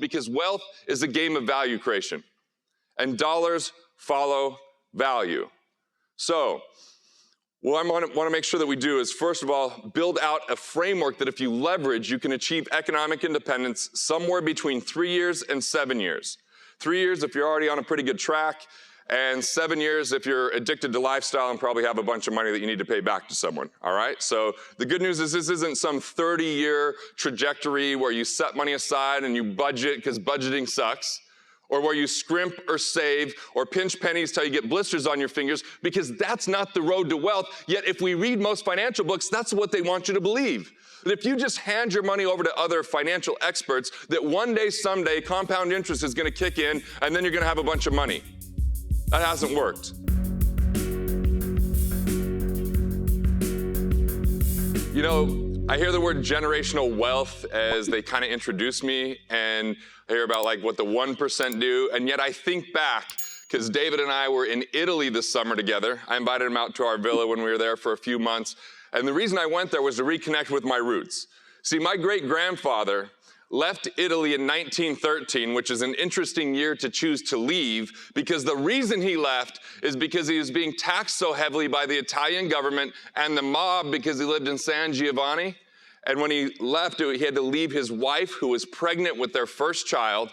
because wealth is a game of value creation, and dollars follow value. So, what I want to make sure that we do is, first of all, build out a framework that if you leverage, you can achieve economic independence somewhere between 3 years and 7 years. 3 years if you're already on a pretty good track, and 7 years if you're addicted to lifestyle and probably have a bunch of money that you need to pay back to someone, all right? So the good news is this isn't some 30-year trajectory where you set money aside and you budget because budgeting sucks, or where you scrimp or save or pinch pennies till you get blisters on your fingers, because that's not the road to wealth. Yet if we read most financial books, that's what they want you to believe. That if you just hand your money over to other financial experts, that one day, someday, compound interest is gonna kick in and then you're gonna have a bunch of money. That hasn't worked. You know, I hear the word generational wealth as they kind of introduce me, and I hear about like what the 1% do, and yet I think back, because David and I were in Italy this summer together. I invited him out to our villa when we were there for a few months, and the reason I went there was to reconnect with my roots. See, my great-grandfather left Italy in 1913, which is an interesting year to choose to leave, because the reason he left is because he was being taxed so heavily by the Italian government and the mob because he lived in San Giovanni. And when he left, he had to leave his wife, who was pregnant with their first child,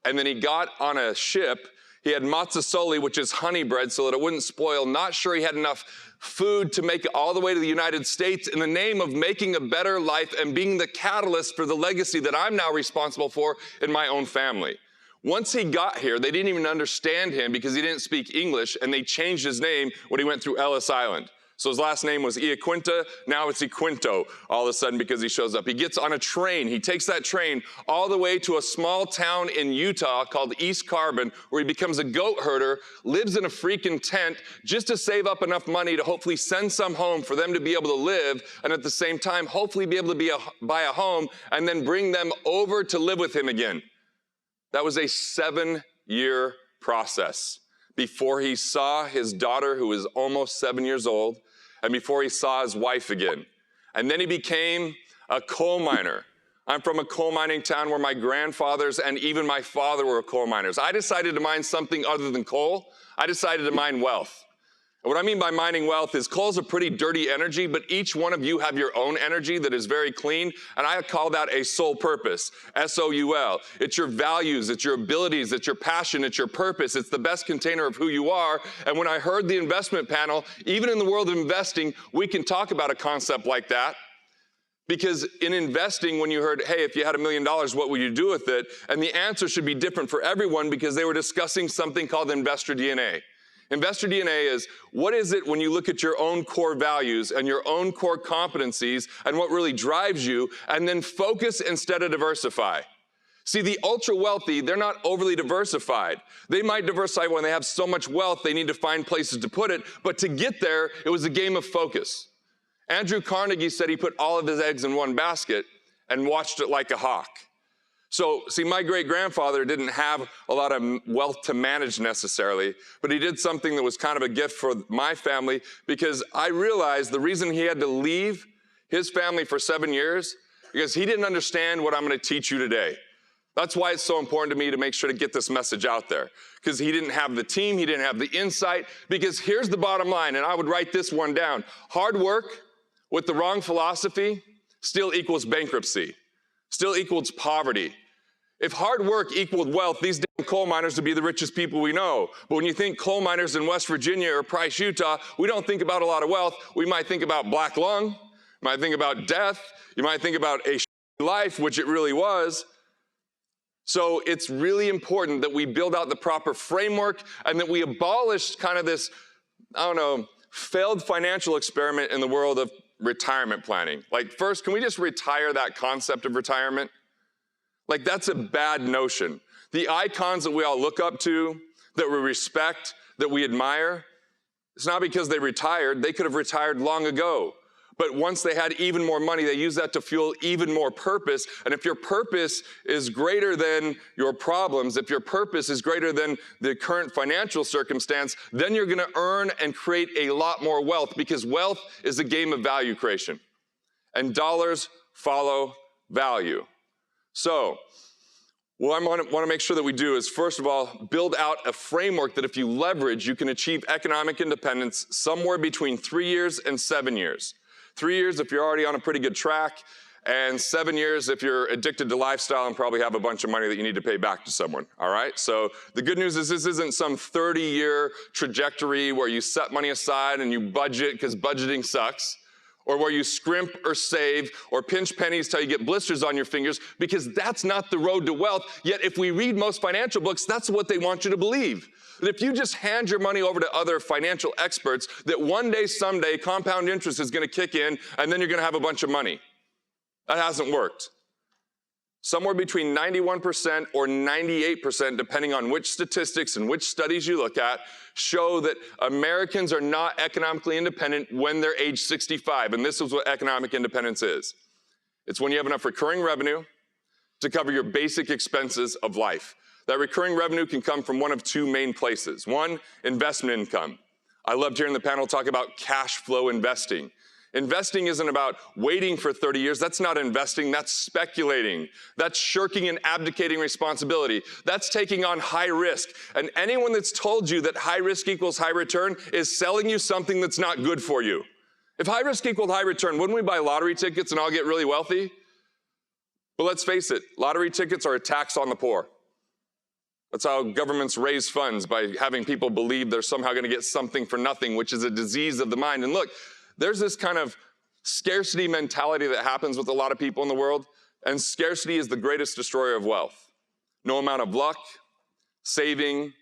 and then he got on a ship. He had mazzasoli, which is honey bread, so that it wouldn't spoil. Not sure he had enough food to make it all the way to the United States in the name of making a better life and being the catalyst for the legacy that I'm now responsible for in my own family. Once he got here, they didn't even understand him because he didn't speak English, and they changed his name when he went through Ellis Island. So his last name was Iaquinta, now it's Iquinto all of a sudden because he shows up. He gets on a train, he takes that train all the way to a small town in Utah called East Carbon, where he becomes a goat herder, lives in a freaking tent just to save up enough money to hopefully send some home for them to be able to live, and at the same time, hopefully be able to buy a home and then bring them over to live with him again. That was a 7-year process before he saw his daughter, who was almost 7 years old, and before he saw his wife again. And then he became a coal miner. I'm from a coal mining town where my grandfathers and even my father were coal miners. I decided to mine something other than coal. I decided to mine wealth. And what I mean by mining wealth is coal's a pretty dirty energy, but each one of you have your own energy that is very clean, and I call that a soul purpose, S-O-U-L. It's your values, it's your abilities, it's your passion, it's your purpose, it's the best container of who you are. And when I heard the investment panel, even in the world of investing, we can talk about a concept like that. Because in investing, when you heard, hey, if you had $1 million, what would you do with it? And the answer should be different for everyone because they were discussing something called investor DNA. Investor DNA is, what is it when you look at your own core values and your own core competencies and what really drives you, and then focus instead of diversify. See, the ultra wealthy, they're not overly diversified. They might diversify when they have so much wealth, they need to find places to put it, but to get there, it was a game of focus. Andrew Carnegie said he put all of his eggs in one basket and watched it like a hawk. So, see, my great-grandfather didn't have a lot of wealth to manage necessarily, but he did something that was kind of a gift for my family, because I realized the reason he had to leave his family for 7 years, because he didn't understand what I'm going to teach you today. That's why it's so important to me to make sure to get this message out there, because he didn't have the team, he didn't have the insight, because here's the bottom line, and I would write this one down. Hard work with the wrong philosophy still equals bankruptcy, still equals poverty. If hard work equaled wealth, these damn coal miners would be the richest people we know. But when you think coal miners in West Virginia or Price, Utah, we don't think about a lot of wealth. We might think about black lung, you might think about death, you might think about a life, which it really was. So it's really important that we build out the proper framework and that we abolish kind of this, failed financial experiment in the world of retirement planning. Like, first, can we just retire that concept of retirement? Like, that's a bad notion. The icons that we all look up to, that we respect, that we admire, it's not because they retired. They could have retired long ago. But once they had even more money, they used that to fuel even more purpose. And if your purpose is greater than your problems, if your purpose is greater than the current financial circumstance, then you're going to earn and create a lot more wealth, because wealth is a game of value creation. And dollars follow value. So, What I want to make sure that we do is, first of all, build out a framework that if you leverage, you can achieve economic independence somewhere between 3 years and 7 years. 3 years if you're already on a pretty good track, and 7 years if you're addicted to lifestyle and probably have a bunch of money that you need to pay back to someone, all right? So the good news is this isn't some 30-year trajectory where you set money aside and you budget because budgeting sucks, or where you scrimp or save or pinch pennies till you get blisters on your fingers, because that's not the road to wealth. Yet if we read most financial books, that's what they want you to believe. That if you just hand your money over to other financial experts, that one day, someday, compound interest is gonna kick in and then you're gonna have a bunch of money. That hasn't worked. Somewhere between 91% or 98%, depending on which statistics and which studies you look at, show that Americans are not economically independent when they're age 65. And this is what economic independence is. It's when you have enough recurring revenue to cover your basic expenses of life. That recurring revenue can come from one of two main places. One, investment income. I loved hearing the panel talk about cash flow investing. Investing isn't about waiting for 30 years. That's not investing, that's speculating. That's shirking and abdicating responsibility. That's taking on high risk. And anyone that's told you that high risk equals high return is selling you something that's not good for you. If high risk equaled high return, wouldn't we buy lottery tickets and all get really wealthy? But let's face it, lottery tickets are a tax on the poor. That's how governments raise funds, by having people believe they're somehow gonna get something for nothing, which is a disease of the mind. And look, there's this kind of scarcity mentality that happens with a lot of people in the world, and scarcity is the greatest destroyer of wealth. No amount of luck, saving,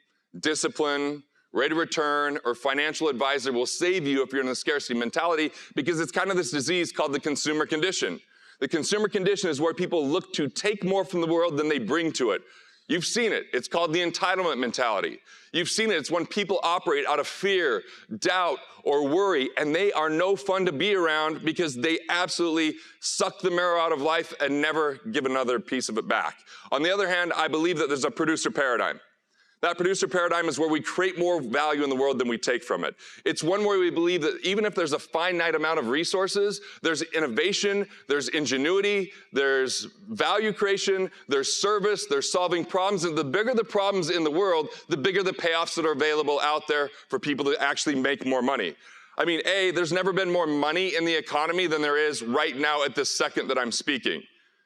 discipline, rate of return, or financial advisor will save you if you're in a scarcity mentality, because it's kind of this disease called the consumer condition. The consumer condition is where people look to take more from the world than they bring to it. You've seen it. It's called the entitlement mentality. You've seen it. It's when people operate out of fear, doubt, or worry, and they are no fun to be around because they absolutely suck the marrow out of life and never give another piece of it back. On the other hand, I believe that there's a producer paradigm. That producer paradigm is where we create more value in the world than we take from it. It's one where we believe that even if there's a finite amount of resources, there's innovation, there's ingenuity, there's value creation, there's service, there's solving problems. And the bigger the problems in the world, the bigger the payoffs that are available out there for people to actually make more money. I mean, there's never been more money in the economy than there is right now at this second that I'm speaking.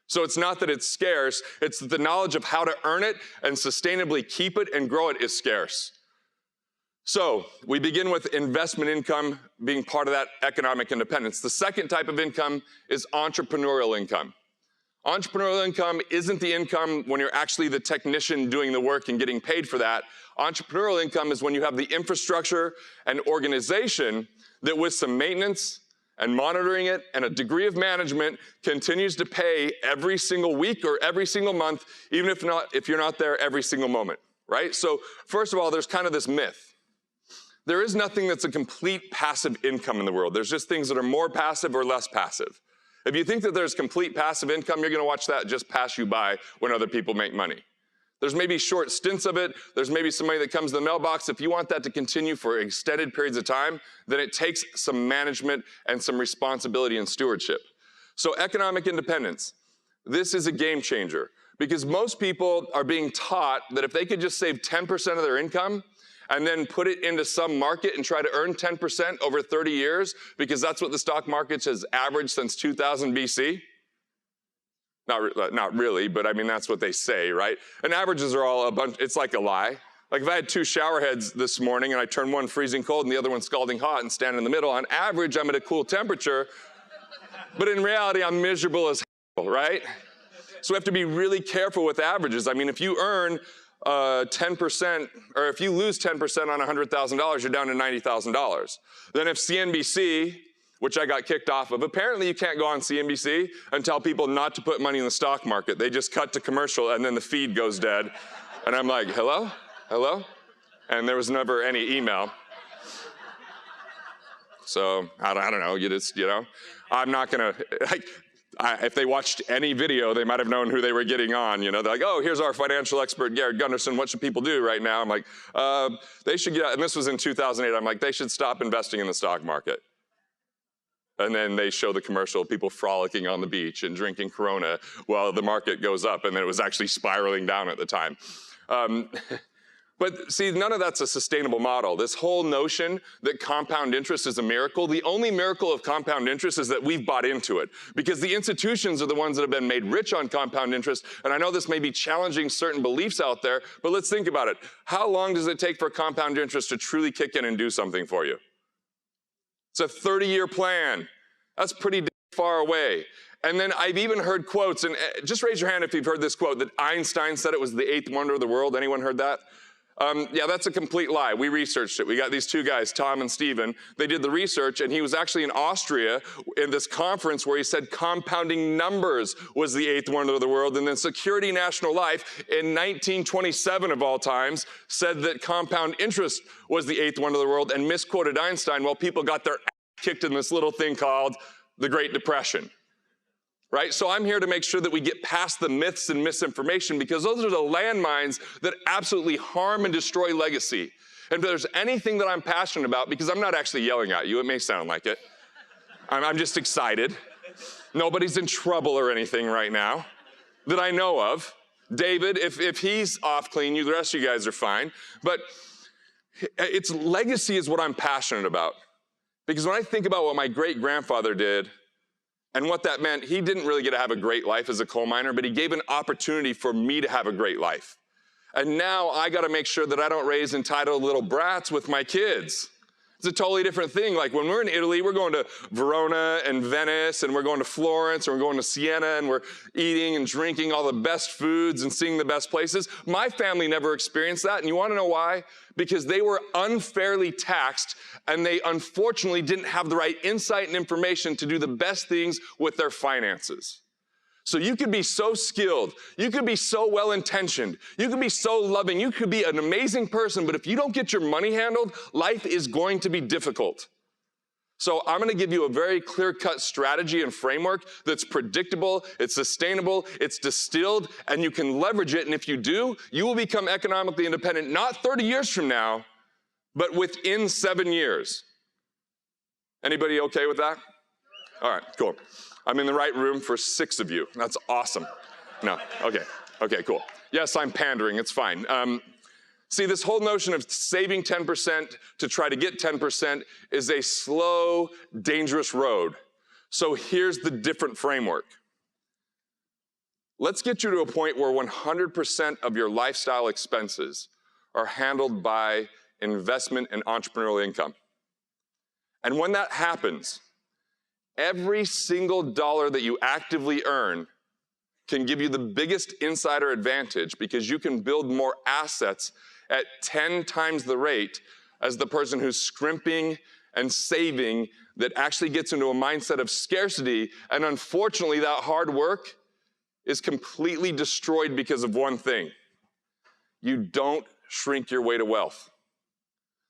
So it's not that it's scarce, it's that the knowledge of how to earn it and sustainably keep it and grow it is scarce. So we begin with investment income being part of that economic independence. The second type of income is entrepreneurial income. Entrepreneurial income isn't the income when you're actually the technician doing the work and getting paid for that. Entrepreneurial income is when you have the infrastructure and organization that, with some maintenance and monitoring it and a degree of management, continues to pay every single week or every single month, even if you're not there every single moment, right? So first of all, there's kind of this myth. There is nothing that's a complete passive income in the world. There's just things that are more passive or less passive. If you think that there's complete passive income, you're gonna watch that just pass you by when other people make money. There's maybe short stints of it. There's maybe some money that comes in the mailbox. If you want that to continue for extended periods of time, then it takes some management and some responsibility and stewardship. So economic independence, this is a game changer, because most people are being taught that if they could just save 10% of their income and then put it into some market and try to earn 10% over 30 years, because that's what the stock market has averaged since 2000 BC. Not really, but I mean, that's what they say, right? And averages are all a bunch, it's like a lie. Like if I had two shower heads this morning and I turn one freezing cold and the other one scalding hot and stand in the middle, on average, I'm at a cool temperature, but in reality, I'm miserable as hell, right? So we have to be really careful with averages. I mean, if you earn 10%, or if you lose 10% on $100,000, you're down to $90,000. Then if CNBC, which I got kicked off of, apparently you can't go on CNBC and tell people not to put money in the stock market. They just cut to commercial and then the feed goes dead. And I'm like, hello? Hello? And there was never any email. So I don't know, I'm not gonna, if they watched any video, they might have known who they were getting on. They're like, oh, here's our financial expert, Garrett Gunderson. What should people do right now? I'm like, they should get out. And this was in 2008. I'm like, they should stop investing in the stock market. And then they show the commercial of people frolicking on the beach and drinking Corona while the market goes up, and then it was actually spiraling down at the time. But see, none of that's a sustainable model. This whole notion that compound interest is a miracle, the only miracle of compound interest is that we've bought into it, because the institutions are the ones that have been made rich on compound interest. And I know this may be challenging certain beliefs out there, but let's think about it. How long does it take for compound interest to truly kick in and do something for you? It's a 30-year plan. That's pretty far away. And then I've even heard quotes, and just raise your hand if you've heard this quote, that Einstein said it was the eighth wonder of the world. Anyone heard that? Yeah, that's a complete lie. We researched it. We got these two guys, Tom and Steven. They did the research, and he was actually in Austria in this conference where he said compounding numbers was the eighth wonder of the world. And then Security National Life in 1927 of all times said that compound interest was the eighth wonder of the world and misquoted Einstein while people got their ass kicked in this little thing called the Great Depression. Right? So I'm here to make sure that we get past the myths and misinformation, because those are the landmines that absolutely harm and destroy legacy. And if there's anything that I'm passionate about, because I'm not actually yelling at you, it may sound like it. I'm just excited. Nobody's in trouble or anything right now that I know of. David, if he's off clean, the rest of you guys are fine. But it's legacy is what I'm passionate about. Because when I think about what my great-grandfather did, and what that meant, he didn't really get to have a great life as a coal miner, but he gave an opportunity for me to have a great life. And now I got to make sure that I don't raise entitled little brats with my kids. It's a totally different thing. Like when we're in Italy, we're going to Verona and Venice, and we're going to Florence, and we're going to Siena, and we're eating and drinking all the best foods and seeing the best places. My family never experienced that, and you want to know why? Because they were unfairly taxed, and they unfortunately didn't have the right insight and information to do the best things with their finances. So you could be so skilled, you could be so well-intentioned, you could be so loving, you could be an amazing person, but if you don't get your money handled, life is going to be difficult. So I'm going to give you a very clear-cut strategy and framework that's predictable, it's sustainable, it's distilled, and you can leverage it. And if you do, you will become economically independent, not 30 years from now, but within 7 years. Anybody okay with that? All right, cool. I'm in the right room for 6 of you. That's awesome. No, okay, cool. Yes, I'm pandering, it's fine. See, this whole notion of saving 10% to try to get 10% is a slow, dangerous road. So here's the different framework. Let's get you to a point where 100% of your lifestyle expenses are handled by investment and entrepreneurial income. And when that happens, every single dollar that you actively earn can give you the biggest insider advantage, because you can build more assets at 10 times the rate as the person who's scrimping and saving, that actually gets into a mindset of scarcity. And unfortunately, that hard work is completely destroyed because of one thing. You don't shrink your way to wealth.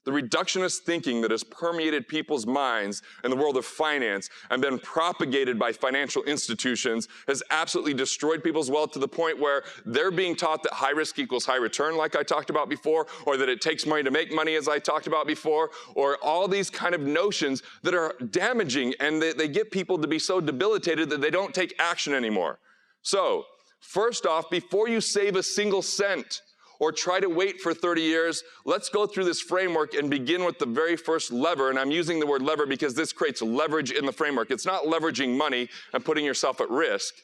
The reductionist thinking that has permeated people's minds in the world of finance and been propagated by financial institutions has absolutely destroyed people's wealth, to the point where they're being taught that high risk equals high return, like I talked about before, or that it takes money to make money, as I talked about before, or all these kind of notions that are damaging, and they get people to be so debilitated that they don't take action anymore. So, first off, before you save a single cent, or try to wait for 30 years, let's go through this framework and begin with the very first lever. And I'm using the word lever because this creates leverage in the framework. It's not leveraging money and putting yourself at risk.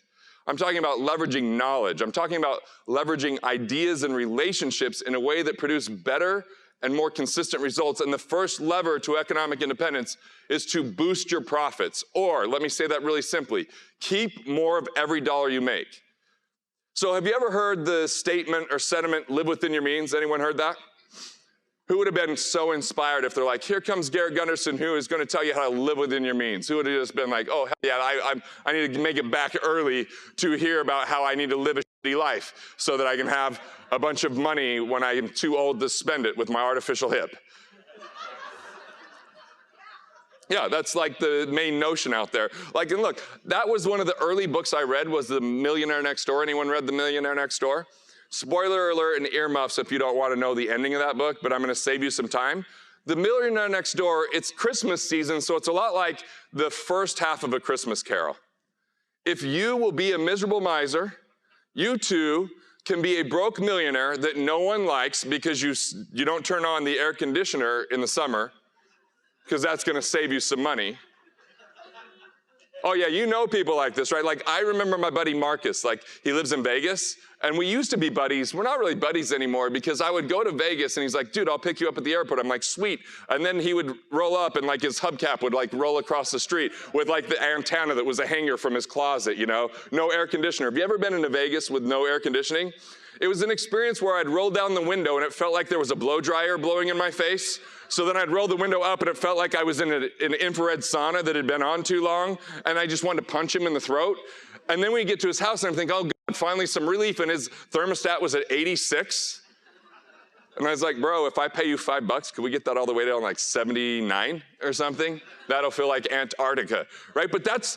I'm talking about leveraging knowledge. I'm talking about leveraging ideas and relationships in a way that produce better and more consistent results. And the first lever to economic independence is to boost your profits. Or, let me say that really simply, keep more of every dollar you make. So have you ever heard the statement or sentiment, live within your means? Anyone heard that? Who would have been so inspired if they're like, here comes Garrett Gunderson, who is going to tell you how to live within your means? Who would have just been like, oh, hell yeah, I need to make it back early to hear about how I need to live a shitty life so that I can have a bunch of money when I am too old to spend it with my artificial hip. Yeah, that's like the main notion out there. Like, and look, that was one of the early books I read, was The Millionaire Next Door. Anyone read The Millionaire Next Door? Spoiler alert and earmuffs if you don't want to know the ending of that book, but I'm going to save you some time. The Millionaire Next Door, it's Christmas season, so it's a lot like the first half of A Christmas Carol. If you will be a miserable miser, you too can be a broke millionaire that no one likes because you don't turn on the air conditioner in the summer, because that's going to save you some money. Oh yeah, you know people like this, right? Like I remember my buddy Marcus, like he lives in Vegas, and we used to be buddies. We're not really buddies anymore because I would go to Vegas and he's like, dude, I'll pick you up at the airport. I'm like, sweet. And then he would roll up and like his hubcap would like roll across the street with like the antenna that was a hanger from his closet, you know? No air conditioner. Have you ever been into Vegas with no air conditioning? It was an experience where I'd roll down the window and it felt like there was a blow dryer blowing in my face. So then I'd roll the window up and it felt like I was in an infrared sauna that had been on too long, and I just wanted to punch him in the throat. And then we get to his house and I'm thinking, oh God, finally some relief, and his thermostat was at 86. And I was like, bro, if I pay you $5, could we get that all the way down like 79 or something? That'll feel like Antarctica, right? But that's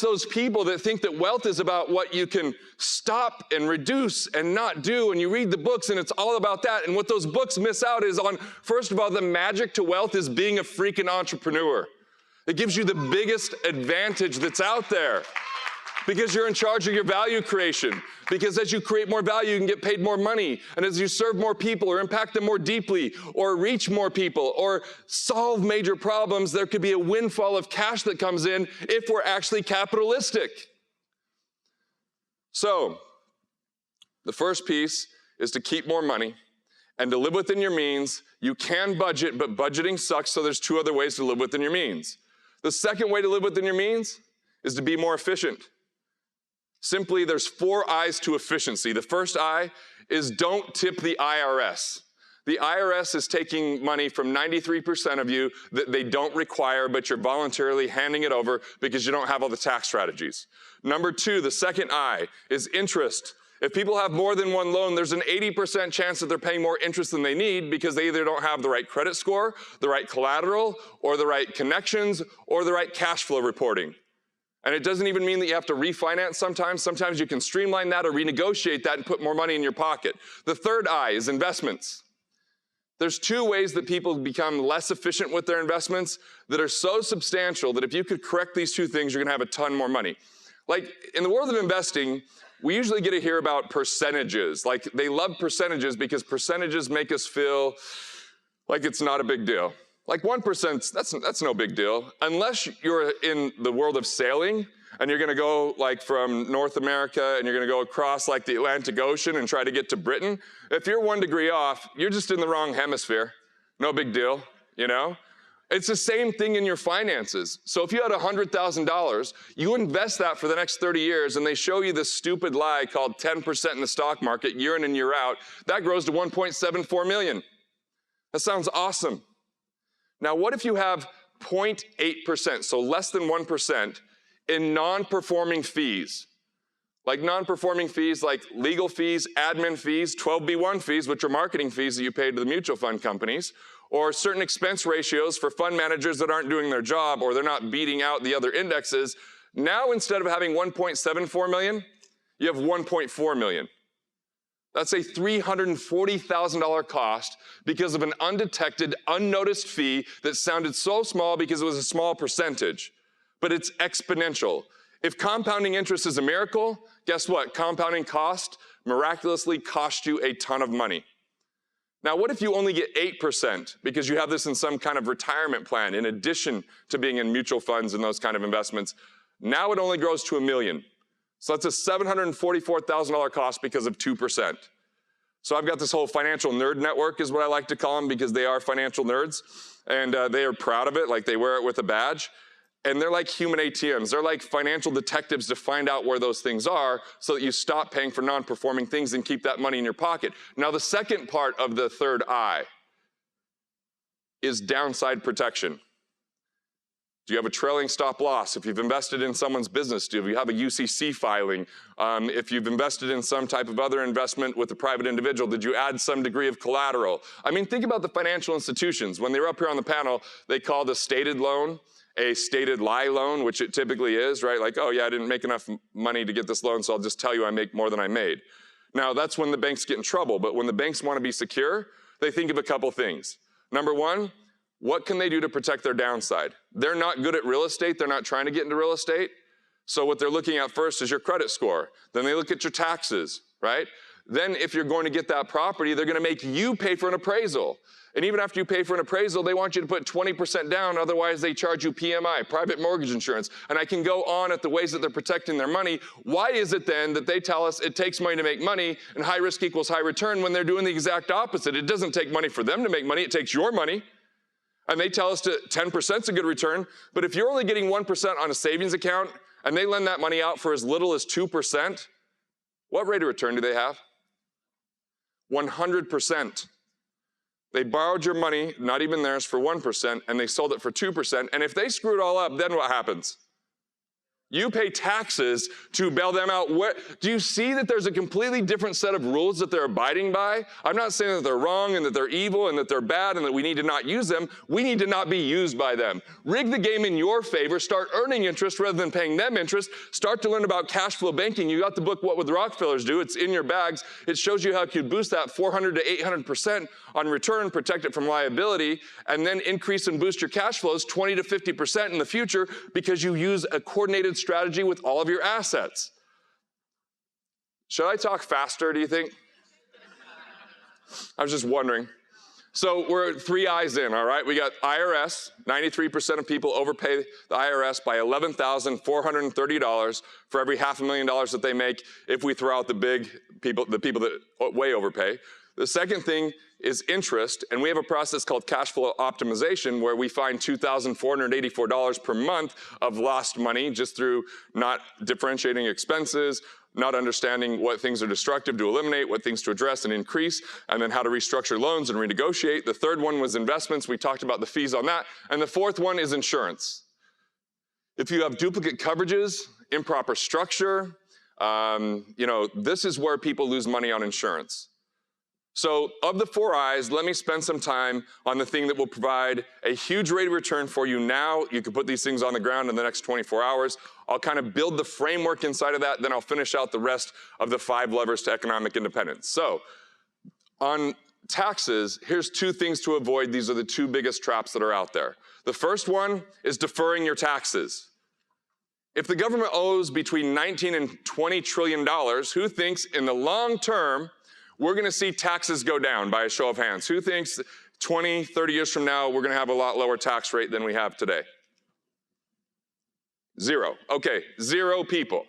those people that think that wealth is about what you can stop and reduce and not do. And you read the books and it's all about that. And what those books miss out is on, first of all, the magic to wealth is being a freaking entrepreneur. It gives you the biggest advantage that's out there because you're in charge of your value creation. Because as you create more value, you can get paid more money. And as you serve more people or impact them more deeply or reach more people or solve major problems, there could be a windfall of cash that comes in if we're actually capitalistic. So, the first piece is to keep more money and to live within your means. You can budget, but budgeting sucks, so there's two other ways to live within your means. The second way to live within your means is to be more efficient. Simply, there's 4 I's to efficiency. The first I is don't tip the IRS. The IRS is taking money from 93% of you that they don't require, but you're voluntarily handing it over because you don't have all the tax strategies. Number 2, the second I is interest. If people have more than one loan, there's an 80% chance that they're paying more interest than they need because they either don't have the right credit score, the right collateral, or the right connections, or the right cash flow reporting. And it doesn't even mean that you have to refinance sometimes. Sometimes you can streamline that or renegotiate that and put more money in your pocket. The third I is investments. There's 2 ways that people become less efficient with their investments that are so substantial that if you could correct these 2 things, you're gonna have a ton more money. Like in the world of investing, we usually get to hear about percentages. Like they love percentages because percentages make us feel like it's not a big deal. Like 1%, that's no big deal. Unless you're in the world of sailing and you're gonna go like from North America and you're gonna go across like the Atlantic Ocean and try to get to Britain. If you're 1 degree off, you're just in the wrong hemisphere. No big deal, you know? It's the same thing in your finances. So if you had $100,000, you invest that for the next 30 years and they show you this stupid lie called 10% in the stock market year in and year out, that grows to 1.74 million. That sounds awesome. Now, what if you have 0.8%, so less than 1%, in non-performing fees? Like non-performing fees like legal fees, admin fees, 12B1 fees, which are marketing fees that you pay to the mutual fund companies, or certain expense ratios for fund managers that aren't doing their job or they're not beating out the other indexes. Now, instead of having 1.74 million, you have 1.4 million. That's a $340,000 cost because of an undetected, unnoticed fee that sounded so small because it was a small percentage, but it's exponential. If compounding interest is a miracle, guess what? Compounding cost miraculously cost you a ton of money. Now, what if you only get 8% because you have this in some kind of retirement plan in addition to being in mutual funds and those kind of investments? Now it only grows to $1 million. So that's a $744,000 cost because of 2%. So I've got this whole financial nerd network is what I like to call them because they are financial nerds and they are proud of it, like they wear it with a badge. And they're like human ATMs. They're like financial detectives to find out where those things are so that you stop paying for non-performing things and keep that money in your pocket. Now the second part of the third I is downside protection. Do you have a trailing stop loss? If you've invested in someone's business, do you have a UCC filing? If you've invested in some type of other investment with a private individual, did you add some degree of collateral? I mean, think about the financial institutions. When they were up here on the panel, they called a stated loan a stated lie loan, which it typically is, right? Like, oh yeah, I didn't make enough money to get this loan, so I'll just tell you I make more than I made. Now, that's when the banks get in trouble, but when the banks want to be secure, they think of a couple things. Number 1, What can they do to protect their downside? They're not good at real estate. They're not trying to get into real estate. So what they're looking at first is your credit score. Then they look at your taxes, right? Then if you're going to get that property, they're going to make you pay for an appraisal. And even after you pay for an appraisal, they want you to put 20% down. Otherwise, they charge you PMI, private mortgage insurance. And I can go on at the ways that they're protecting their money. Why is it then that they tell us it takes money to make money and high risk equals high return when they're doing the exact opposite? It doesn't take money for them to make money. It takes your money. And they tell us 10% is a good return. But if you're only getting 1% on a savings account and they lend that money out for as little as 2%, what rate of return do they have? 100%. They borrowed your money, not even theirs, for 1%, and they sold it for 2%. And if they screw it all up, then what happens? You pay taxes to bail them out. Do you see that there's a completely different set of rules that they're abiding by? I'm not saying that they're wrong and that they're evil and that they're bad and that we need to not use them. We need to not be used by them. Rig the game in your favor. Start earning interest rather than paying them interest. Start to learn about cash flow banking. You got the book, What Would the Rockefellers Do? It's in your bags. It shows you how you could boost that 400 to 800% on return, protect it from liability, and then increase and boost your cash flows 20 to 50% in the future because you use a coordinated strategy with all of your assets. Should I talk faster, do you think? I was just wondering. So we're 3 eyes in, all right? We got IRS. 93% of people overpay the IRS by $11,430 for every $500,000 that they make if we throw out the people that way overpay. The second thing is interest, and we have a process called cash flow optimization where we find $2,484 per month of lost money just through not differentiating expenses, not understanding what things are destructive to eliminate, what things to address and increase, and then how to restructure loans and renegotiate. The third one was investments. We talked about the fees on that. And the fourth one is insurance. If you have duplicate coverages, improper structure, this is where people lose money on insurance. So of the 4 eyes, let me spend some time on the thing that will provide a huge rate of return for you now. You can put these things on the ground in the next 24 hours. I'll kind of build the framework inside of that, then I'll finish out the rest of the 5 levers to economic independence. So on taxes, here's 2 things to avoid. These are the 2 biggest traps that are out there. The first one is deferring your taxes. If the government owes between 19 and $20 trillion, who thinks in the long term we're going to see taxes go down by a show of hands? Who thinks 20, 30 years from now, we're going to have a lot lower tax rate than we have today? 0. Okay, 0 people.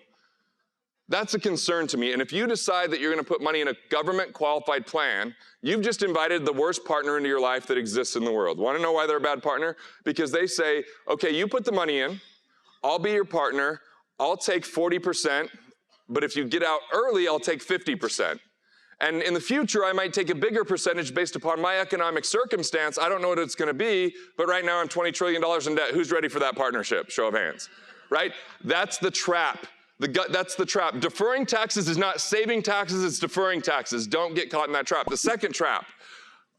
That's a concern to me. And if you decide that you're going to put money in a government qualified plan, you've just invited the worst partner into your life that exists in the world. Want to know why they're a bad partner? Because they say, okay, you put the money in, I'll be your partner, I'll take 40%, but if you get out early, I'll take 50%. And in the future, I might take a bigger percentage based upon my economic circumstance. I don't know what it's going to be, but right now I'm $20 trillion in debt. Who's ready for that partnership? Show of hands, right? That's the trap. That's the trap. Deferring taxes is not saving taxes, it's deferring taxes. Don't get caught in that trap. The second trap,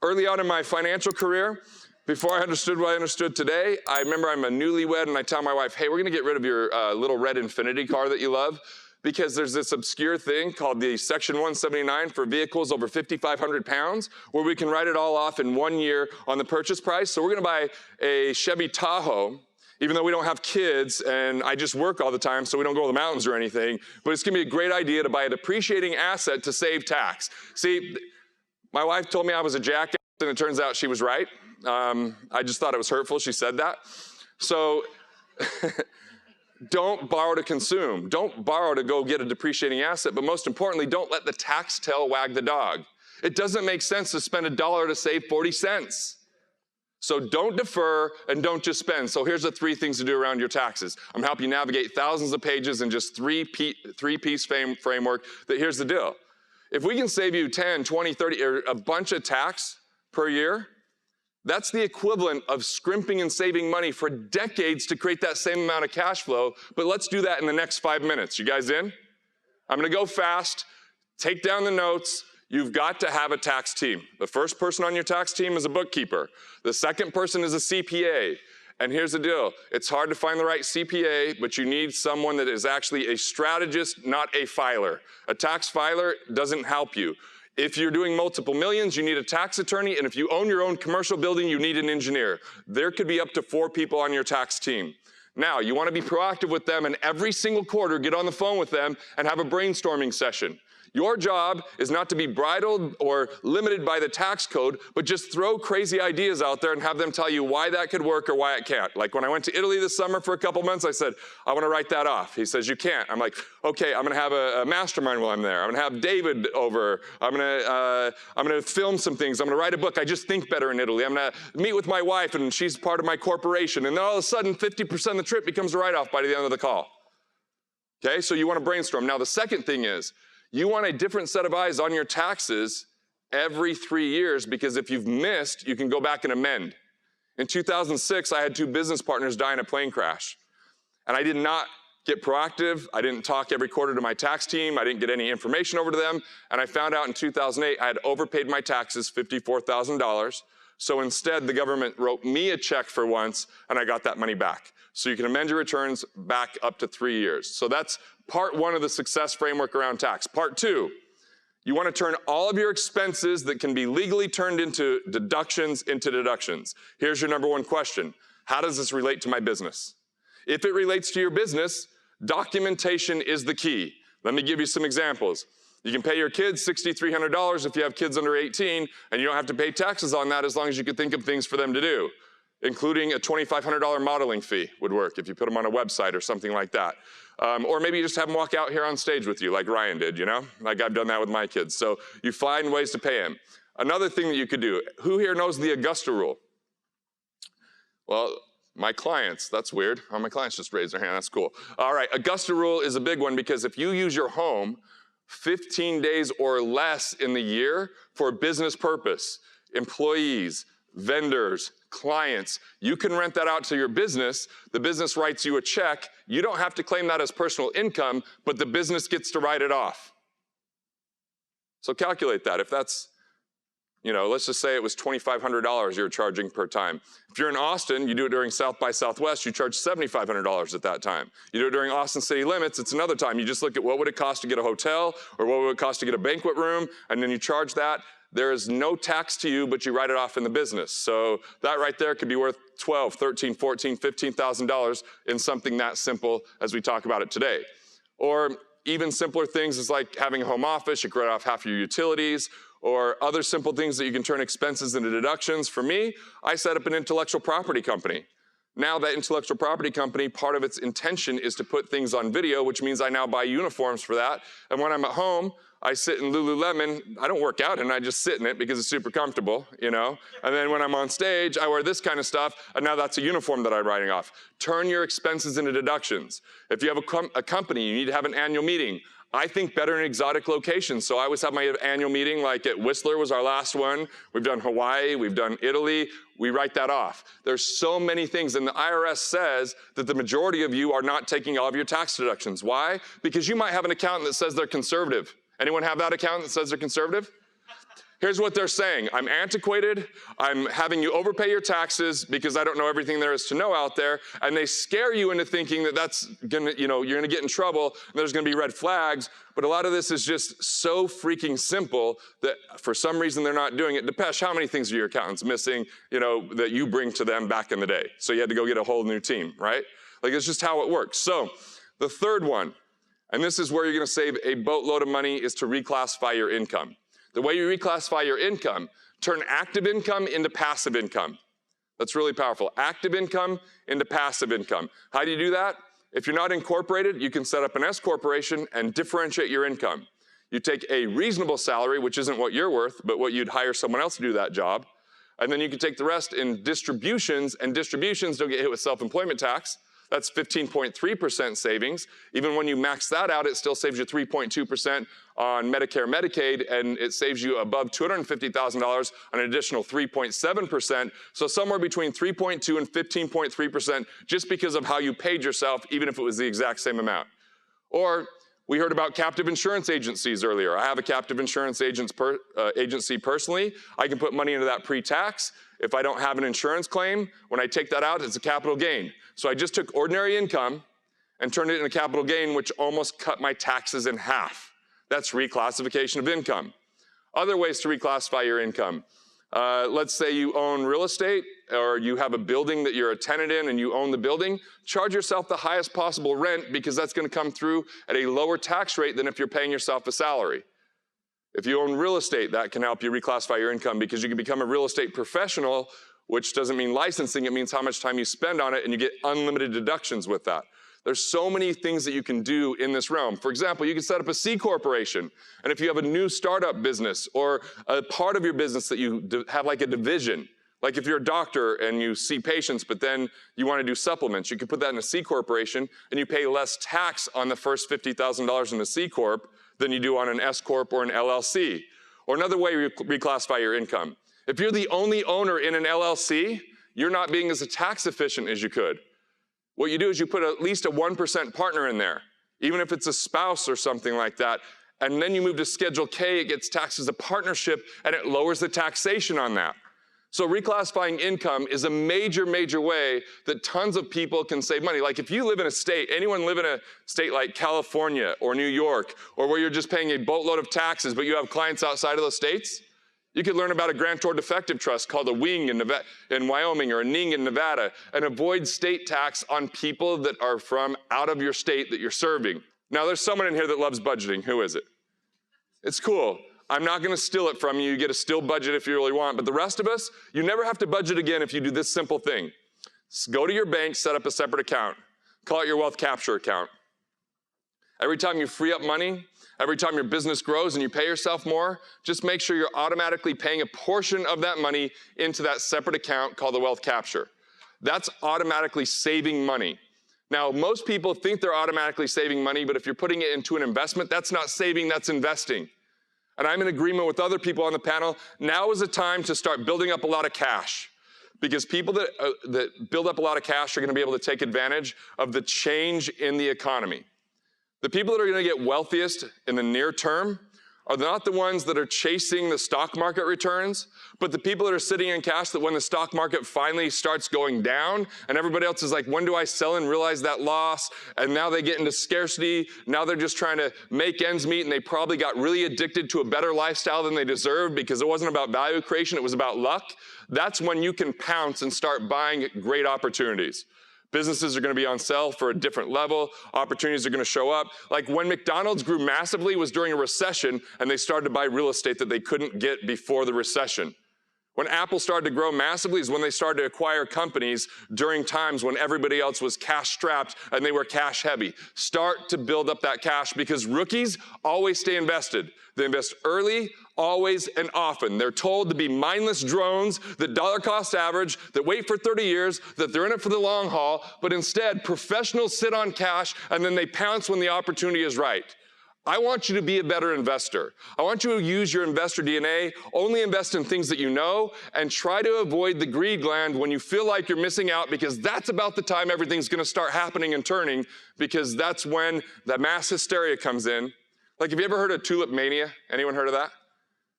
early on in my financial career, before I understood what I understood today, I remember I'm a newlywed and I tell my wife, hey, we're going to get rid of your little red Infiniti car that you love, because there's this obscure thing called the Section 179 for vehicles over 5,500 pounds, where we can write it all off in 1 year on the purchase price. So we're gonna buy a Chevy Tahoe, even though we don't have kids and I just work all the time so we don't go to the mountains or anything, but it's gonna be a great idea to buy a depreciating asset to save tax. See, my wife told me I was a jackass and it turns out she was right. I just thought it was hurtful she said that. So, don't borrow to consume. Don't borrow to go get a depreciating asset, but most importantly, don't let the tax tail wag the dog. It doesn't make sense to spend $1 to save 40 cents. So don't defer and don't just spend. So here's the 3 things to do around your taxes. I'm helping you navigate thousands of pages in just three-piece framework. Here's the deal. If we can save you 10, 20, 30, or a bunch of tax per year, that's the equivalent of scrimping and saving money for decades to create that same amount of cash flow. But let's do that in the next 5 minutes. You guys in? I'm going to go fast. Take down the notes. You've got to have a tax team. The first person on your tax team is a bookkeeper. The second person is a CPA. And here's the deal. It's hard to find the right CPA, but you need someone that is actually a strategist, not a filer. A tax filer doesn't help you. If you're doing multiple millions, you need a tax attorney, and if you own your own commercial building, you need an engineer. There could be up to 4 people on your tax team. Now, you want to be proactive with them, and every single quarter, get on the phone with them and have a brainstorming session. Your job is not to be bridled or limited by the tax code, but just throw crazy ideas out there and have them tell you why that could work or why it can't. Like when I went to Italy this summer for a couple months, I said, I want to write that off. He says, you can't. I'm like, okay, I'm going to have a mastermind while I'm there. I'm going to have David over. I'm going to film some things. I'm going to write a book. I just think better in Italy. I'm going to meet with my wife, and she's part of my corporation. And then all of a sudden, 50% of the trip becomes a write-off by the end of the call. Okay, so you want to brainstorm. Now, the second thing is, you want a different set of eyes on your taxes every 3 years, because if you've missed, you can go back and amend. In 2006, I had 2 business partners die in a plane crash. And I did not get proactive. I didn't talk every quarter to my tax team. I didn't get any information over to them. And I found out in 2008, I had overpaid my taxes $54,000. So instead, the government wrote me a check for once, and I got that money back. So you can amend your returns back up to 3 years. So that's part 1 of the success framework around tax. Part 2, you want to turn all of your expenses that can be legally turned into deductions. Here's your number 1 question. How does this relate to my business? If it relates to your business, documentation is the key. Let me give you some examples. You can pay your kids $6,300 if you have kids under 18, and you don't have to pay taxes on that as long as you can think of things for them to do, including a $2,500 modeling fee would work if you put them on a website or something like that. Or maybe you just have them walk out here on stage with you like Ryan did, you know? Like I've done that with my kids. So you find ways to pay him. Another thing that you could do, who here knows the Augusta rule? Well, my clients, that's weird. Oh, my clients just raised their hand, that's cool. All right, Augusta rule is a big one because if you use your home 15 days or less in the year for business purpose, employees, vendors, clients, you can rent that out to your business. The business writes you a check. You don't have to claim that as personal income, but the business gets to write it off. So calculate that. If that's, you know, let's just say it was $2,500 you're charging per time. If you're in Austin, you do it during South by Southwest, you charge $7,500 at that time. You do it during Austin city limits, it's another time. You just look at what would it cost to get a hotel or what would it cost to get a banquet room, and then you charge that. There is no tax to you, but you write it off in the business. So that right there could be worth $12,000, $13,000, $14,000, $15,000 in something that simple as we talk about it today. Or even simpler things is like having a home office, you can write off half your utilities, or other simple things that you can turn expenses into deductions. For me, I set up an intellectual property company. Now that intellectual property company, part of its intention is to put things on video, which means I now buy uniforms for that. And when I'm at home, I sit in Lululemon. I don't work out and I just sit in it because it's super comfortable, you know? And then when I'm on stage, I wear this kind of stuff, and now that's a uniform that I'm writing off. Turn your expenses into deductions. If you have a company, you need to have an annual meeting. I think better in exotic locations. So I always have my annual meeting, like at Whistler was our last one. We've done Hawaii, we've done Italy. We write that off. There's so many things, and the IRS says that the majority of you are not taking all of your tax deductions. Why? Because you might have an accountant that says they're conservative. Anyone have that accountant that says they're conservative? Here's what they're saying. I'm antiquated. I'm having you overpay your taxes because I don't know everything there is to know out there. And they scare you into thinking that that's gonna, you know, you're gonna get in trouble and there's gonna be red flags. But a lot of this is just so freaking simple that for some reason they're not doing it. Depeche, how many things are your accountants missing, you know, that you bring to them back in the day? So you had to go get a whole new team, right? Like it's just how it works. So the third one, and this is where you're gonna save a boatload of money, is to reclassify your income. The way you reclassify your income, turn active income into passive income. That's really powerful. Active income into passive income. How do you do that? If you're not incorporated, you can set up an S corporation and differentiate your income. You take a reasonable salary, which isn't what you're worth, but what you'd hire someone else to do that job. And then you can take the rest in distributions, and distributions don't get hit with self-employment tax. That's 15.3% savings. Even when you max that out, it still saves you 3.2% on Medicare, Medicaid, and it saves you above $250,000 on an additional 3.7%. So somewhere between 3.2 and 15.3% just because of how you paid yourself, even if it was the exact same amount. Or we heard about captive insurance agencies earlier. I have a captive insurance agency personally. I can put money into that pre-tax. If I don't have an insurance claim, when I take that out, it's a capital gain. So I just took ordinary income and turned it into capital gain, which almost cut my taxes in half. That's reclassification of income. Other ways to reclassify your income. Let's say you own real estate, or you have a building that you're a tenant in and you own the building. Charge yourself the highest possible rent, because that's going to come through at a lower tax rate than if you're paying yourself a salary. If you own real estate, that can help you reclassify your income, because you can become a real estate professional, which doesn't mean licensing, it means how much time you spend on it, and you get unlimited deductions with that. There's so many things that you can do in this realm. For example, you can set up a C corporation, and if you have a new startup business or a part of your business that you have like a division, like if you're a doctor and you see patients, but then you want to do supplements, you can put that in a C corporation, and you pay less tax on the first $50,000 in a C corp than you do on an S corp or an LLC. Or another way you reclassify your income. If you're the only owner in an LLC, you're not being as tax efficient as you could. What you do is you put at least a 1% partner in there, even if it's a spouse or something like that. And then you move to Schedule K, it gets taxed as a partnership, and it lowers the taxation on that. So reclassifying income is a major, major way that tons of people can save money. Like if you live in a state, anyone live in a state like California or New York, or where you're just paying a boatload of taxes, but you have clients outside of those states, you could learn about a grantor defective trust called a wing in Wyoming or a ning in Nevada, and avoid state tax on people that are from out of your state that you're serving. Now there's someone in here that loves budgeting. Who is it? It's cool. I'm not going to steal it from you. You get to still budget if you really want. But the rest of us, you never have to budget again if you do this simple thing. Go to your bank, set up a separate account. Call it your wealth capture account. Every time you free up money, every time your business grows and you pay yourself more, just make sure you're automatically paying a portion of that money into that separate account called the wealth capture. That's automatically saving money. Now, most people think they're automatically saving money, but if you're putting it into an investment, that's not saving, that's investing. And I'm in agreement with other people on the panel. Now is the time to start building up a lot of cash, because people that build up a lot of cash are going to be able to take advantage of the change in the economy. The people that are going to get wealthiest in the near term are not the ones that are chasing the stock market returns, but the people that are sitting in cash that when the stock market finally starts going down and everybody else is like, when do I sell and realize that loss? And now they get into scarcity. Now they're just trying to make ends meet, and they probably got really addicted to a better lifestyle than they deserved because it wasn't about value creation, it was about luck. That's when you can pounce and start buying great opportunities. Businesses are going to be on sale for a different level. Opportunities are going to show up. Like when McDonald's grew massively was during a recession, and they started to buy real estate that they couldn't get before the recession. When Apple started to grow massively is when they started to acquire companies during times when everybody else was cash strapped and they were cash heavy. Start to build up that cash, because rookies always stay invested. They invest early, always, and often. They're told to be mindless drones that dollar cost average, that wait for 30 years, that they're in it for the long haul, but instead professionals sit on cash and then they pounce when the opportunity is right. I want you to be a better investor. I want you to use your investor DNA, only invest in things that you know, and try to avoid the greed gland when you feel like you're missing out, because that's about the time everything's going to start happening and turning, because that's when the mass hysteria comes in. Like, have you ever heard of tulip mania? Anyone heard of that?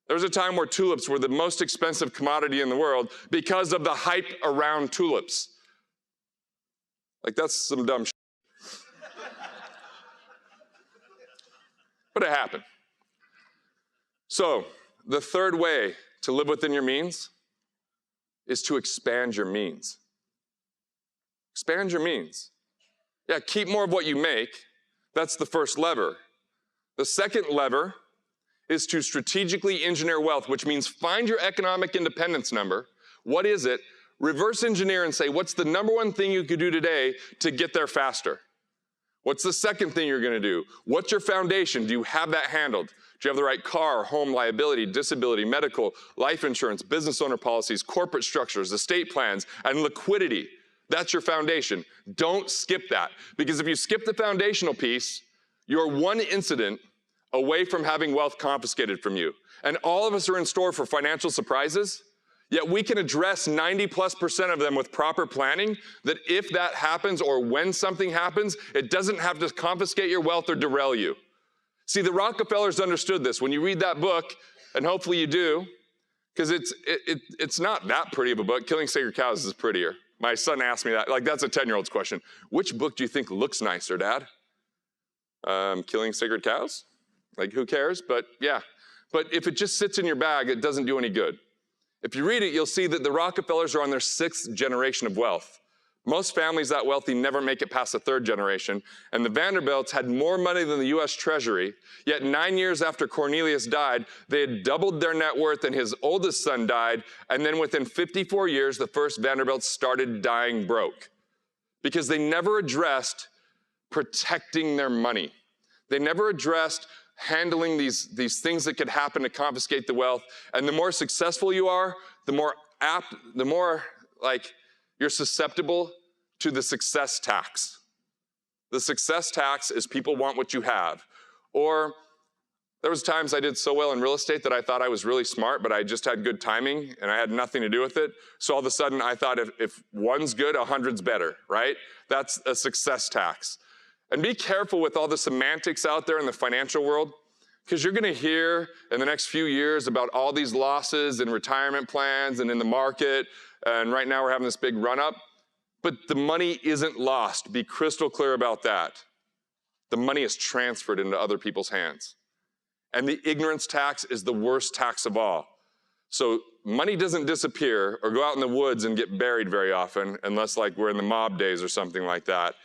There was a time where tulips were the most expensive commodity in the world because of the hype around tulips. Like, that's some dumb shit. But it happened. So, the third way to live within your means is to expand your means. Expand your means. Yeah, keep more of what you make. That's the first lever. The second lever is to strategically engineer wealth, which means find your economic independence number. What is it? Reverse engineer and say, what's the number one thing you could do today to get there faster? What's the second thing you're going to do? What's your foundation? Do you have that handled? Do you have the right car, home, liability, disability, medical, life insurance, business owner policies, corporate structures, estate plans, and liquidity? That's your foundation. Don't skip that. Because if you skip the foundational piece, you're one incident away from having wealth confiscated from you. And all of us are in store for financial surprises. Yet we can address 90+% of them with proper planning, that if that happens or when something happens, it doesn't have to confiscate your wealth or derail you. See, the Rockefellers understood this. When you read that book, and hopefully you do, because it's not that pretty of a book. Killing Sacred Cows is prettier. My son asked me that. Like, that's a 10-year-old's question. Which book do you think looks nicer, Dad? Killing Sacred Cows? Like, who cares? But yeah. But if it just sits in your bag, it doesn't do any good. If you read it, you'll see that the Rockefellers are on their 6th generation of wealth. Most families that wealthy never make it past the 3rd generation, and the Vanderbilts had more money than the U.S. Treasury, yet 9 years after Cornelius died, they had doubled their net worth and his oldest son died, and then within 54 years, the first Vanderbilts started dying broke because they never addressed protecting their money. They never addressed handling these things that could happen to confiscate the wealth, and the more successful you are, the more you're susceptible to the success tax. The success tax is people want what you have. Or there was times I did so well in real estate that I thought I was really smart, but I just had good timing and I had nothing to do with it. So all of a sudden I thought if one's good, 100's better, right? That's a success tax. And be careful with all the semantics out there in the financial world, because you're gonna hear in the next few years about all these losses in retirement plans and in the market. And right now we're having this big run up, but the money isn't lost. Be crystal clear about that. The money is transferred into other people's hands. And the ignorance tax is the worst tax of all. So money doesn't disappear or go out in the woods and get buried very often, unless like we're in the mob days or something like that.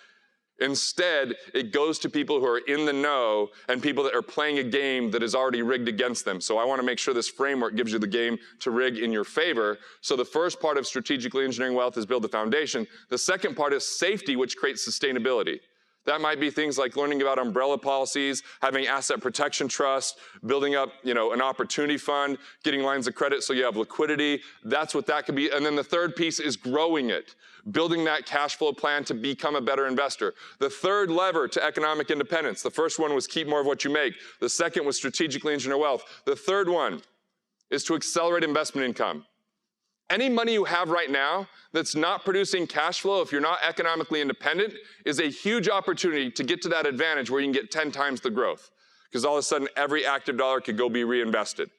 Instead, it goes to people who are in the know and people that are playing a game that is already rigged against them. So I want to make sure this framework gives you the game to rig in your favor. So the first part of strategically engineering wealth is build the foundation. The second part is safety, which creates sustainability. That might be things like learning about umbrella policies, having asset protection trust, building up, an opportunity fund, getting lines of credit so you have liquidity. That's what that could be. And then the third piece is growing it, building that cash flow plan to become a better investor. The third lever to economic independence. The first one was keep more of what you make. The second was strategically engineer wealth. The third one is to accelerate investment income. Any money you have right now that's not producing cash flow, if you're not economically independent, is a huge opportunity to get to that advantage where you can get 10 times the growth. Because all of a sudden, every active dollar could go be reinvested.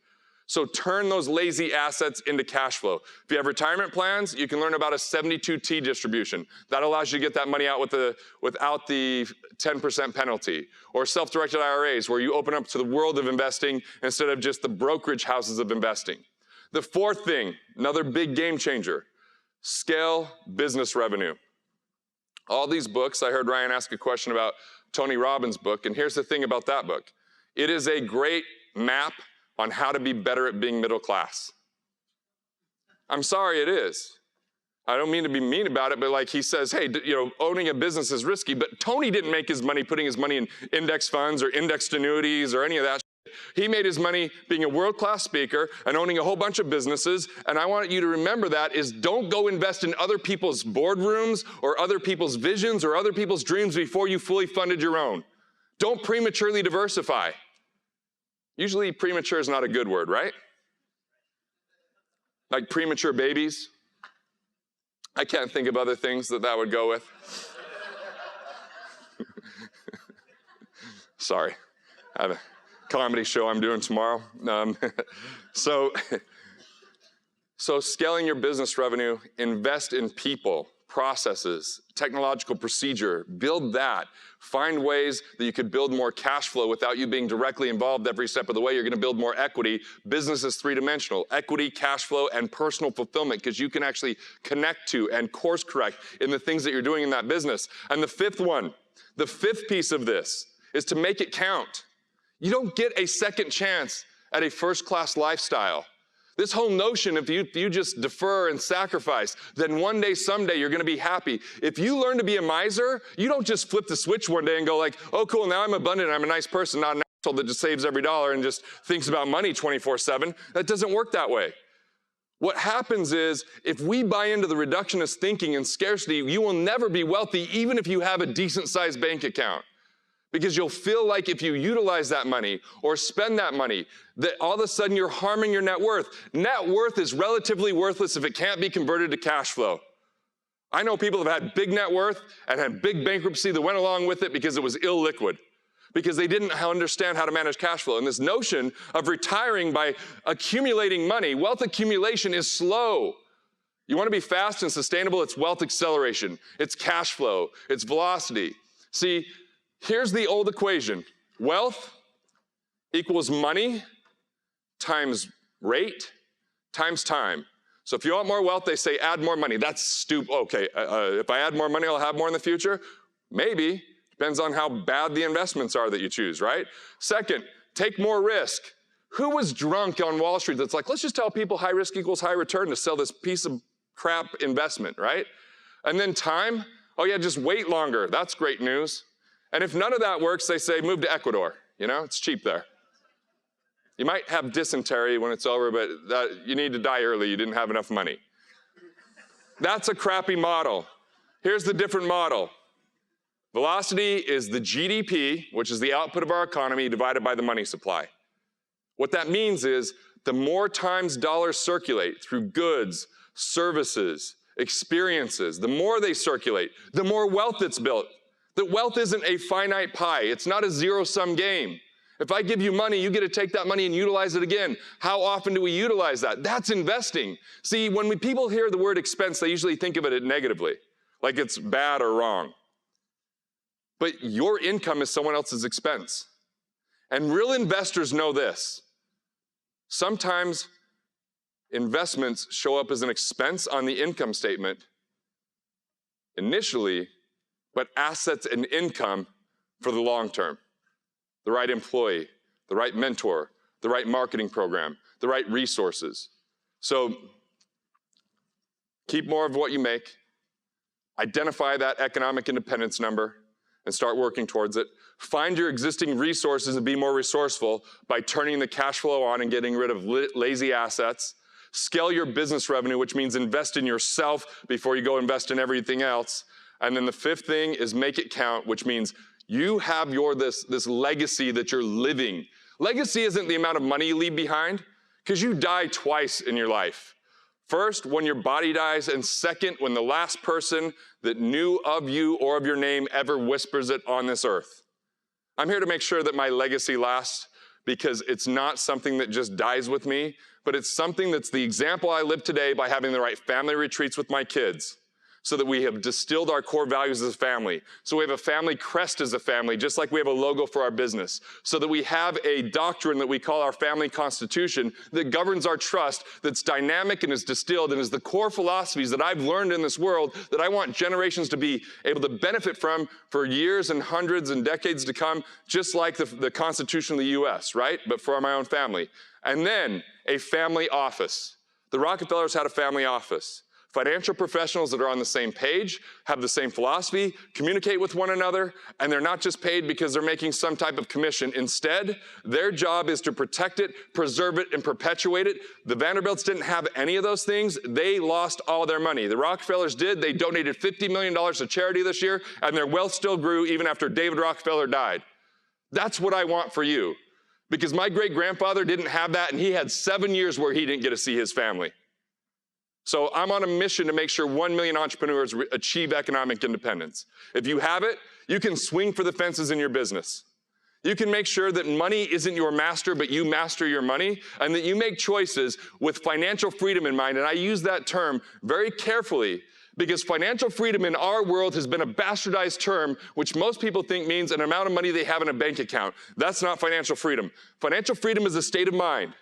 So turn those lazy assets into cash flow. If you have retirement plans, you can learn about a 72T distribution. That allows you to get that money out without the 10% penalty. Or self-directed IRAs, where you open up to the world of investing instead of just the brokerage houses of investing. The fourth thing, another big game changer, scale business revenue. All these books, I heard Ryan ask a question about Tony Robbins' book, and here's the thing about that book. It is a great map on how to be better at being middle class. I'm sorry, it is. I don't mean to be mean about it, but like he says, hey, owning a business is risky, but Tony didn't make his money putting his money in index funds or indexed annuities or any of that. He made his money being a world-class speaker and owning a whole bunch of businesses, and I want you to remember that is don't go invest in other people's boardrooms or other people's visions or other people's dreams before you fully funded your own. Don't prematurely diversify. Usually premature is not a good word, right? Like premature babies. I can't think of other things that would go with. Sorry, I have a comedy show I'm doing tomorrow. So scaling your business revenue, invest in people, processes, technological procedure, build that. Find ways that you could build more cash flow without you being directly involved every step of the way. You're gonna build more equity. Business is three-dimensional, equity, cash flow, and personal fulfillment, because you can actually connect to and course correct in the things that you're doing in that business. And the fifth piece of this is to make it count. You don't get a second chance at a first-class lifestyle. This whole notion, if you just defer and sacrifice, then one day, someday, you're gonna be happy. If you learn to be a miser, you don't just flip the switch one day and go like, oh cool, now I'm abundant, I'm a nice person, not an asshole that just saves every dollar and just thinks about money 24/7. That doesn't work that way. What happens is, if we buy into the reductionist thinking and scarcity, you will never be wealthy even if you have a decent-sized bank account. Because you'll feel like if you utilize that money or spend that money, that all of a sudden you're harming your net worth. Net worth is relatively worthless if it can't be converted to cash flow. I know people have had big net worth and had big bankruptcy that went along with it because it was illiquid, because they didn't understand how to manage cash flow. And this notion of retiring by accumulating money, wealth accumulation is slow. You want to be fast and sustainable, it's wealth acceleration, it's cash flow, it's velocity. See, here's the old equation. Wealth equals money times rate times time. So if you want more wealth, they say add more money. That's stupid. Okay, if I add more money, I'll have more in the future? Maybe. Depends on how bad the investments are that you choose, right? Second, take more risk. Who was drunk on Wall Street that's like, let's just tell people high risk equals high return to sell this piece of crap investment, right? And then time, oh yeah, just wait longer. That's great news. And if none of that works, they say move to Ecuador. You know, it's cheap there. You might have dysentery when it's over, but you need to die early. You didn't have enough money. That's a crappy model. Here's the different model. Velocity is the GDP, which is the output of our economy, divided by the money supply. What that means is the more times dollars circulate through goods, services, experiences, the more they circulate, the more wealth that's built. That wealth isn't a finite pie. It's not a zero-sum game. If I give you money, you get to take that money and utilize it again. How often do we utilize that? That's investing. See, when people hear the word expense, they usually think of it negatively, like it's bad or wrong. But your income is someone else's expense. And real investors know this. Sometimes investments show up as an expense on the income statement initially, but assets and income for the long term. The right employee, the right mentor, the right marketing program, the right resources. So keep more of what you make, identify that economic independence number, and start working towards it. Find your existing resources and be more resourceful by turning the cash flow on and getting rid of lazy assets. Scale your business revenue, which means invest in yourself before you go invest in everything else. And then the fifth thing is make it count, which means you have this legacy that you're living. Legacy isn't the amount of money you leave behind, because you die twice in your life. First, when your body dies, and second, when the last person that knew of you or of your name ever whispers it on this earth. I'm here to make sure that my legacy lasts, because it's not something that just dies with me, but it's something that's the example I live today by having the right family retreats with my kids, so that we have distilled our core values as a family. So we have a family crest as a family, just like we have a logo for our business. So that we have a doctrine that we call our family constitution that governs our trust, that's dynamic and is distilled and is the core philosophies that I've learned in this world that I want generations to be able to benefit from for years and hundreds and decades to come, just like the Constitution of the US, right? But for my own family. And then a family office. The Rockefellers had a family office. Financial professionals that are on the same page, have the same philosophy, communicate with one another, and they're not just paid because they're making some type of commission. Instead, their job is to protect it, preserve it, and perpetuate it. The Vanderbilts didn't have any of those things. They lost all their money. The Rockefellers did. They donated $50 million to charity this year, and their wealth still grew even after David Rockefeller died. That's what I want for you. Because my great-grandfather didn't have that, and he had 7 years where he didn't get to see his family. So I'm on a mission to make sure 1 million entrepreneurs achieve economic independence. If you have it, you can swing for the fences in your business. You can make sure that money isn't your master, but you master your money, and that you make choices with financial freedom in mind. And I use that term very carefully, because financial freedom in our world has been a bastardized term, which most people think means an amount of money they have in a bank account. That's not financial freedom. Financial freedom is a state of mind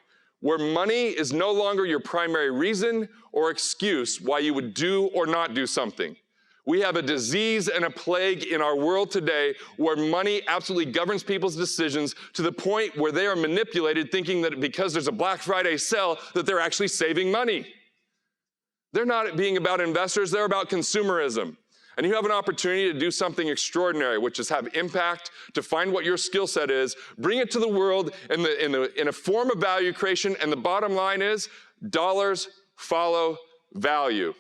where money is no longer your primary reason or excuse why you would do or not do something. We have a disease and a plague in our world today where money absolutely governs people's decisions to the point where they are manipulated, thinking that because there's a Black Friday sale that they're actually saving money. They're not being about investors, they're about consumerism. And you have an opportunity to do something extraordinary, which is have impact, to find what your skill set is, bring it to the world in a form of value creation, and the bottom line is dollars follow value.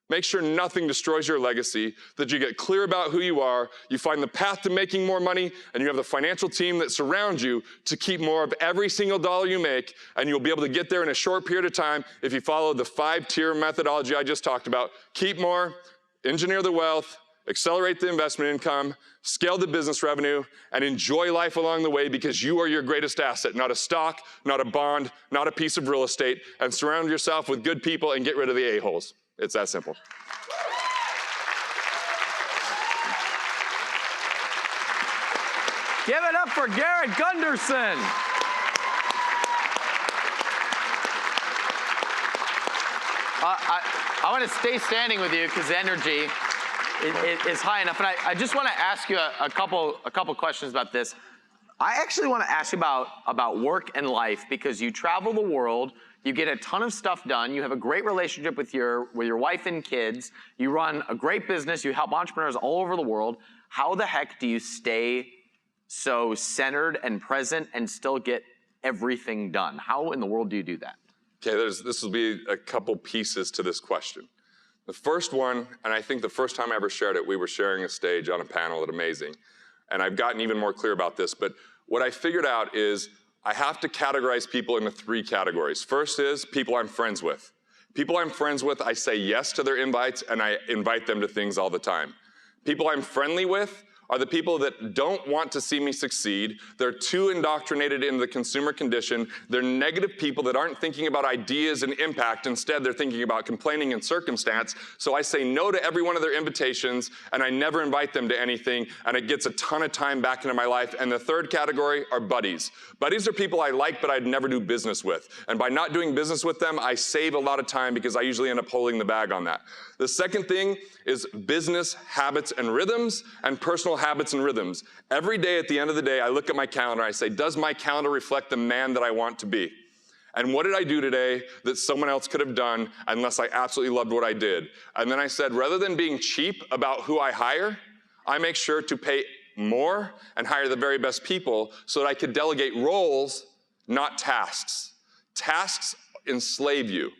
Make sure nothing destroys your legacy, that you get clear about who you are, you find the path to making more money, and you have the financial team that surrounds you to keep more of every single dollar you make, and you'll be able to get there in a short period of time if you follow the 5-tier methodology I just talked about. Keep more, engineer the wealth, accelerate the investment income, scale the business revenue, and enjoy life along the way, because you are your greatest asset, not a stock, not a bond, not a piece of real estate, and surround yourself with good people and get rid of the a-holes. It's that simple. Give it up for Garrett Gunderson. I want to stay standing with you because the energy is high enough. And I just want to ask you a couple questions about this. I actually want to ask you about work and life, because you travel the world, you get a ton of stuff done, you have a great relationship with your wife and kids, you run a great business, you help entrepreneurs all over the world. How the heck do you stay so centered and present and still get everything done? How in the world do you do that? Okay, this will be a couple pieces to this question. The first one, and I think the first time I ever shared it, we were sharing a stage on a panel at Amazing. And I've gotten even more clear about this, but what I figured out is I have to categorize people into 3 categories. First is people I'm friends with. People I'm friends with, I say yes to their invites, and I invite them to things all the time. People I'm friendly with are the people that don't want to see me succeed. They're too indoctrinated into the consumer condition. They're negative people that aren't thinking about ideas and impact. Instead, they're thinking about complaining and circumstance. So I say no to every one of their invitations, and I never invite them to anything, and it gets a ton of time back into my life. And the third category are buddies. Buddies are people I like, but I'd never do business with. And by not doing business with them, I save a lot of time because I usually end up holding the bag on that. The second thing is business habits and rhythms and personal habits and rhythms. Every day at the end of the day, I look at my calendar, I say, does my calendar reflect the man that I want to be? And what did I do today that someone else could have done unless I absolutely loved what I did? And then I said, rather than being cheap about who I hire, I make sure to pay more and hire the very best people so that I could delegate roles, not tasks. Tasks enslave you.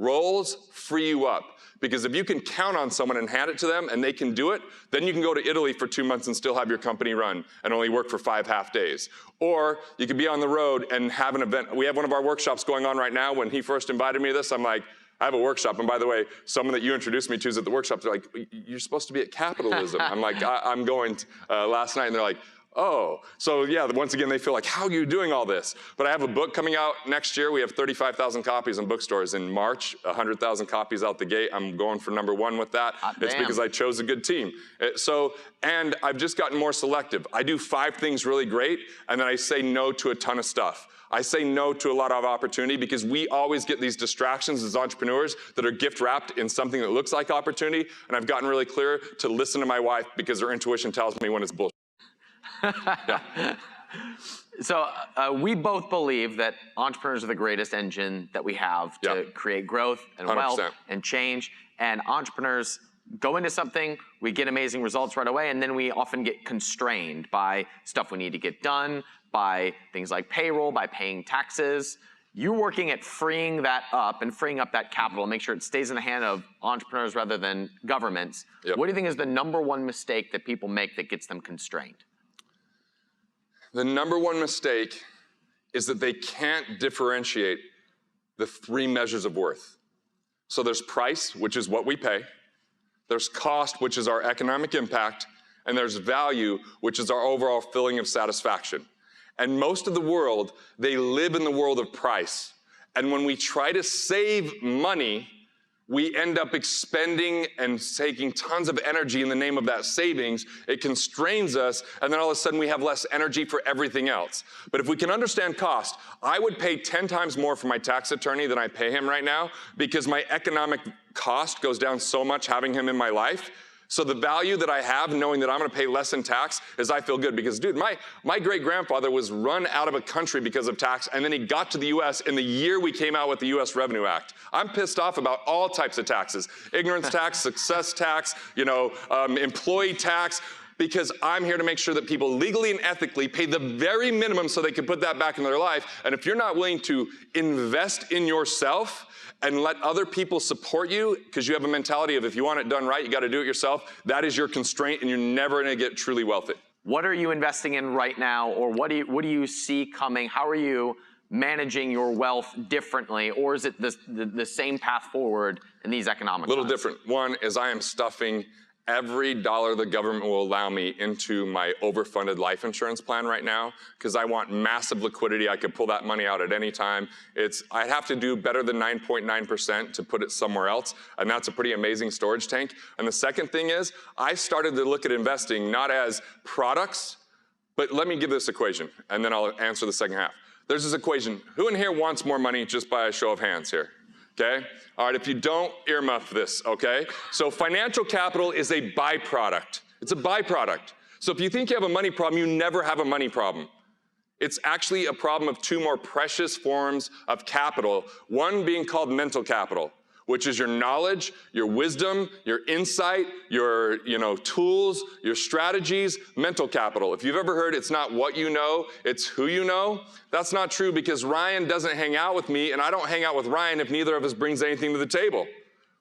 Roles free you up. Because if you can count on someone and hand it to them and they can do it, then you can go to Italy for 2 months and still have your company run and only work for 5 half days. Or you could be on the road and have an event. We have one of our workshops going on right now. When he first invited me to this, I'm like, I have a workshop. And by the way, someone that you introduced me to is at the workshop. They're like, you're supposed to be at capitalism. I'm like, I'm going last night. And they're like, oh, so yeah, once again, they feel like, how are you doing all this? But I have a book coming out next year. We have 35,000 copies in bookstores. In March, 100,000 copies out the gate. I'm going for #1 with that. It's because I chose a good team. And I've just gotten more selective. I do 5 things really great, and then I say no to a ton of stuff. I say no to a lot of opportunity because we always get these distractions as entrepreneurs that are gift wrapped in something that looks like opportunity. And I've gotten really clear to listen to my wife because her intuition tells me when it's bullshit. Yeah. So we both believe that entrepreneurs are the greatest engine that we have to create growth and 100%. Wealth and change. And entrepreneurs go into something, we get amazing results right away, and then we often get constrained by stuff we need to get done, by things like payroll, by paying taxes. You're working at freeing that up and freeing up that capital, make sure it stays in the hand of entrepreneurs rather than governments. Yep. What do you think is the #1 mistake that people make that gets them constrained? The #1 mistake is that they can't differentiate the 3 measures of worth. So there's price, which is what we pay. There's cost, which is our economic impact. And there's value, which is our overall feeling of satisfaction. And most of the world, they live in the world of price. And when we try to save money, we end up expending and taking tons of energy in the name of that savings. It constrains us, and then all of a sudden we have less energy for everything else. But if we can understand cost, I would pay 10 times more for my tax attorney than I pay him right now because my economic cost goes down so much having him in my life. So the value that I have knowing that I'm gonna pay less in tax is I feel good because, dude, my great-grandfather was run out of a country because of tax, and then he got to the US in the year we came out with the US Revenue Act. I'm pissed off about all types of taxes, ignorance tax, success tax, employee tax, because I'm here to make sure that people legally and ethically pay the very minimum so they can put that back in their life. And if you're not willing to invest in yourself and let other people support you, because you have a mentality of if you want it done right, you gotta do it yourself, that is your constraint and you're never gonna get truly wealthy. What are you investing in right now, or what do you see coming? How are you managing your wealth differently, or is it the same path forward in these economic times? A little different. One is I am stuffing every dollar the government will allow me into my overfunded life insurance plan right now because I want massive liquidity. I could pull that money out at any time. I'd have to do better than 9.9% to put it somewhere else, and that's a pretty amazing storage tank. And the second thing is I started to look at investing not as products, but let me give this equation, and then I'll answer the second half. There's this equation. Who in here wants more money just by a show of hands here? okay? All right, if you don't, earmuff this, okay? So financial capital is a byproduct. It's a byproduct. So if you think you have a money problem, you never have a money problem. It's actually a problem of two more precious forms of capital, one being called mental capital, which is your knowledge, your wisdom, your insight, your tools, your strategies, mental capital. If you've ever heard it's not what you know, it's who you know, that's not true, because Ryan doesn't hang out with me and I don't hang out with Ryan if neither of us brings anything to the table.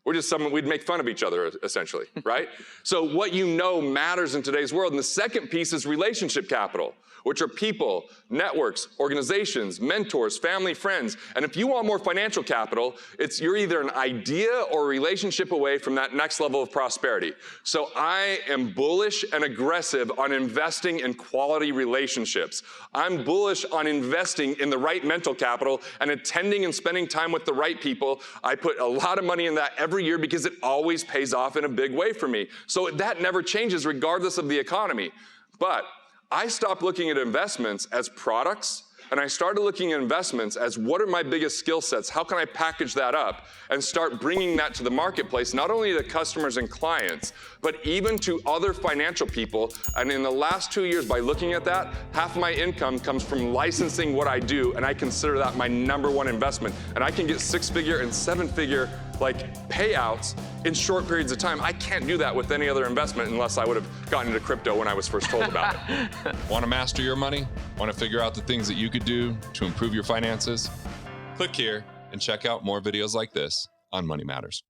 We're just we'd make fun of each other, essentially, right? So what you know matters in today's world. And the second piece is relationship capital, which are people, networks, organizations, mentors, family, friends. And if you want more financial capital, you're either an idea or a relationship away from that next level of prosperity. So I am bullish and aggressive on investing in quality relationships. I'm bullish on investing in the right mental capital and attending and spending time with the right people. I put a lot of money in that every year because it always pays off in a big way for me. So that never changes regardless of the economy. But I stopped looking at investments as products, and I started looking at investments as what are my biggest skill sets? How can I package that up and start bringing that to the marketplace, not only to customers and clients, but even to other financial people. And in the last 2 years, by looking at that, half of my income comes from licensing what I do, and I consider that my #1 investment. And I can get 6-figure and 7-figure payouts in short periods of time. I can't do that with any other investment unless I would have gotten into crypto when I was first told about it. Want to master your money? Want to figure out the things that you could do to improve your finances? Click here and check out more videos like this on Money Matters.